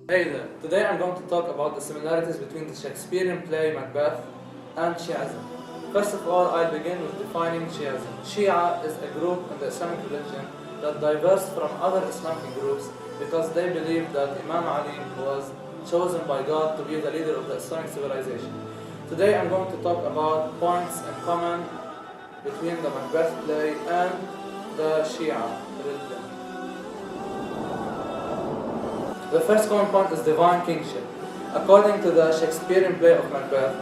Hey there, today I'm going to talk about the similarities between the Shakespearean play Macbeth and Shiism. First of all, I'll begin with defining Shiism. Shia is a group in the Islamic religion that diverged from other Islamic groups because they believe that Imam Ali was chosen by God to be the leader of the Islamic civilization. Today I'm going to talk about points in common between the Macbeth play and the Shia religion. The first common point is divine kingship. According to the Shakespearean play of Macbeth,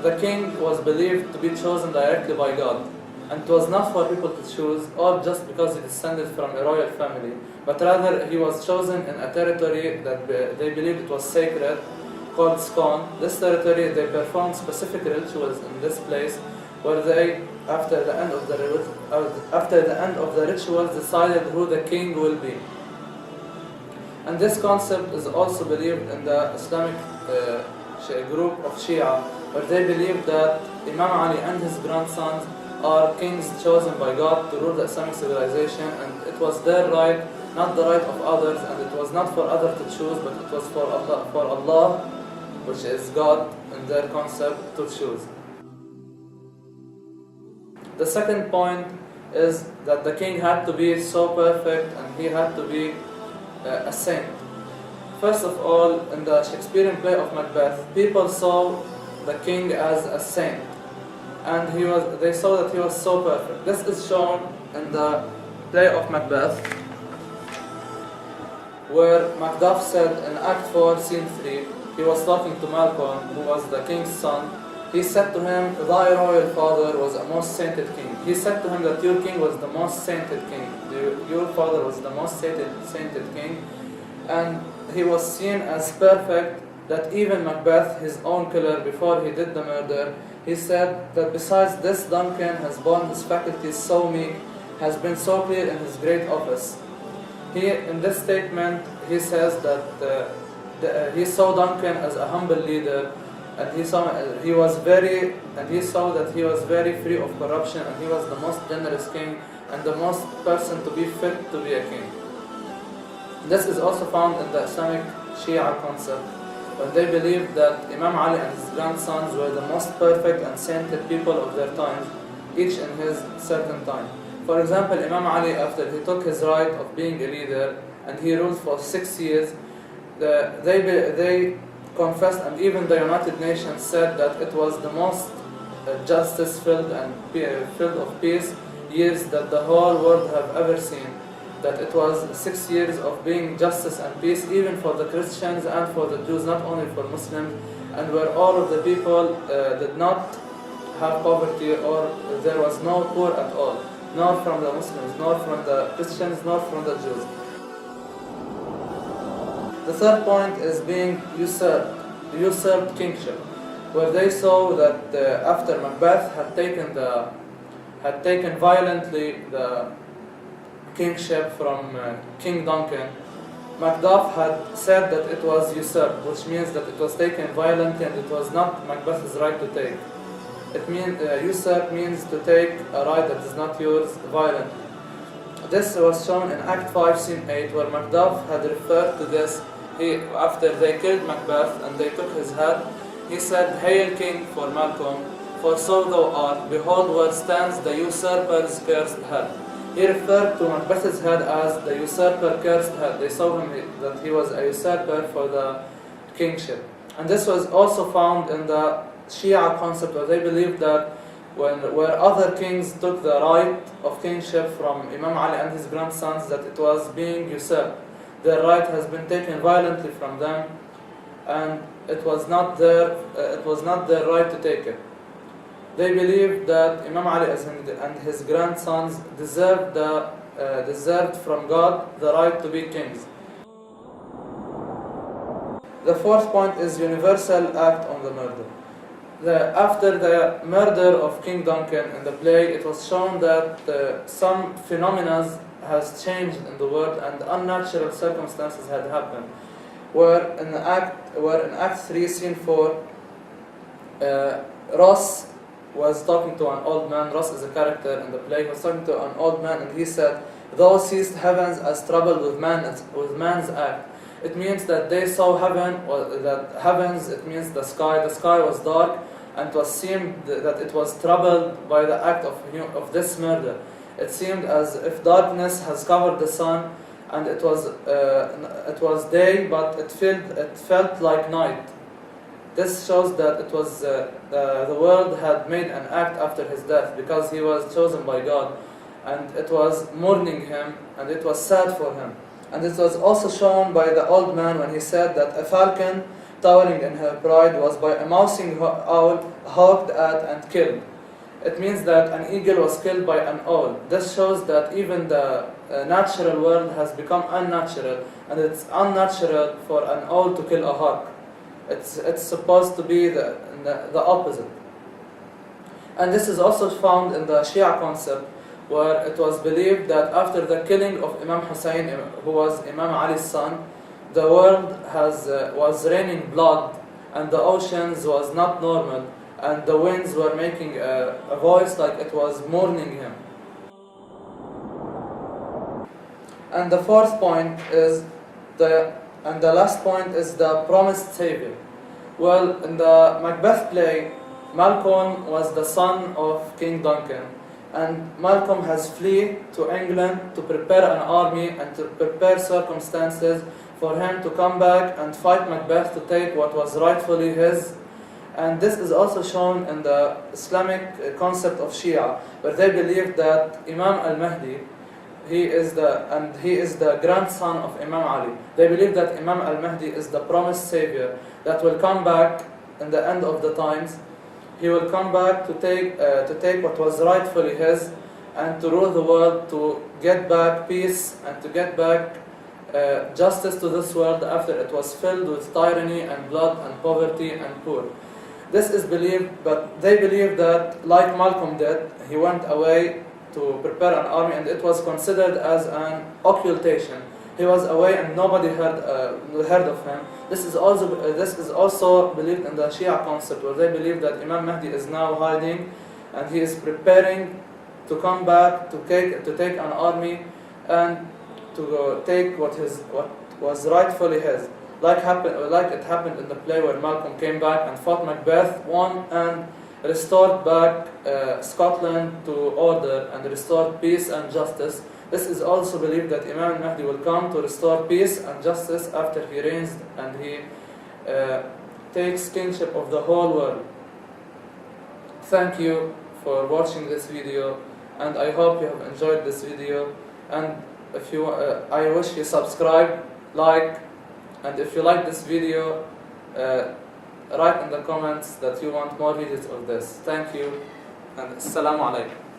the king was believed to be chosen directly by God, and it was not for people to choose or just because he descended from a royal family, but rather he was chosen in a territory that they believed it was sacred, called Scone. This territory, they performed specific rituals in this place, where they, after the end of the rituals, decided who the king will be. And this concept is also believed in the Islamic group of Shia, where they believe that Imam Ali and his grandsons are kings chosen by God to rule the Islamic civilization, and it was their right, not the right of others, and it was not for others to choose, but it was for Allah, which is God in their concept, to choose. The second point is that the king had to be so perfect and he had to be a saint. First of all, in the Shakespearean play of Macbeth, people saw the king as a saint, and they saw that he was so perfect. This is shown in the play of Macbeth, where Macduff said in Act 4, Scene 3, he was talking to Malcolm, who was the king's son. He said to him, "Thy royal father was a most sainted king." He said to him that your king was the most sainted king. Your father was the most sainted king. And he was seen as perfect, that even Macbeth, his own killer, before he did the murder, he said that besides this, Duncan has borne his faculties so meek, has been so clear in his great office. In this statement, he says that he saw Duncan as a humble leader, and he saw that he was very free of corruption, and he was the most generous king and the most person to be fit to be a king. This is also found in the Islamic Shia concept, when they believed that Imam Ali and his grandsons were the most perfect and sainted people of their times, each in his certain time. For example, Imam Ali, after he took his right of being a leader and he ruled for 6 years, they confessed, and even the United Nations said that it was the most justice-filled and filled of peace years that the whole world have ever seen. That it was 6 years of being justice and peace, even for the Christians and for the Jews, not only for Muslims, and where all of the people did not have poverty, or there was no poor at all, nor from the Muslims, nor from the Christians, nor from the Jews. The third point is being usurped kingship, where they saw that after Macbeth had taken violently the kingship from King Duncan, Macduff had said that it was usurped, which means that it was taken violently and it was not Macbeth's right to take. It means usurp means to take a right that is not yours violently. This was shown in Act 5, Scene 8, where Macduff had referred to this. After they killed Macbeth and they took his head, he said, "Hail King," for Malcolm, "for so thou art. Behold where stands the usurper's cursed head." He referred to Macbeth's head as the usurper cursed head. They saw him that he was a usurper for the kingship. And this was also found in the Shia concept, where they believed that where other kings took the right of kingship from Imam Ali and his grandsons, that it was being usurped. Their right has been taken violently from them, and it was not their right to take it. They believed that Imam Ali and his grandsons deserved from God the right to be kings. The fourth point is universal act on the murder. After the murder of King Duncan in the play, it was shown that some phenomena has changed in the world and unnatural circumstances had happened. Where in Act 3, Scene 4, Ross was talking to an old man. Ross is a character in the play. He was talking to an old man, and he said, "Thou seest heavens as troubled with man's act, It means that they saw heaven, or that heavens, it means the sky. The sky was dark, and it was seemed that it was troubled by the act of this murder. It seemed as if darkness has covered the sun, and it was day, but it felt like night. This shows that it was the world had made an act after his death, because he was chosen by God, and it was mourning him, and it was sad for him. And it was also shown by the old man when he said that a falcon towering in her pride was by a mousing owl hawked at and killed. It means that an eagle was killed by an owl. This shows that even the natural world has become unnatural, and it's unnatural for an owl to kill a hawk. It's supposed to be the opposite. And this is also found in the Shia concept, where it was believed that after the killing of Imam Hussein, who was Imam Ali's son, the world was raining blood, and the oceans was not normal, and the winds were making a voice like it was mourning him. And the fourth point is and the last point is the promised savior. Well, in the Macbeth play, Malcolm was the son of King Duncan, and Malcolm has fled to England to prepare an army and to prepare circumstances for him to come back and fight Macbeth to take what was rightfully his. And this is also shown in the Islamic concept of Shia, where they believe that Imam al-Mahdi, he is the grandson of Imam Ali. They believe that Imam al-Mahdi is the promised savior that will come back in the end of the times. He will come back to take what was rightfully his, and to rule the world, to get back peace and to get back justice to this world after it was filled with tyranny and blood and poverty and poor. This is believed, but they believe that, like Malcolm did, he went away to prepare an army, and it was considered as an occultation. He was away and nobody heard of him. This is also believed in the Shia concept, where they believe that Imam Mahdi is now hiding, and he is preparing to come back to take an army and to take what was rightfully his. Like it happened in the play, where Malcolm came back and fought Macbeth, won, and restored back Scotland to order and restored peace and justice. This is also believed that Imam al-Mahdi will come to restore peace and justice after he reigns and he takes kingship of the whole world. Thank you for watching this video, and I hope you have enjoyed this video. And if you, I wish you subscribe, like, and if you like this video, write in the comments that you want more videos of this. Thank you, and Assalamu alaikum.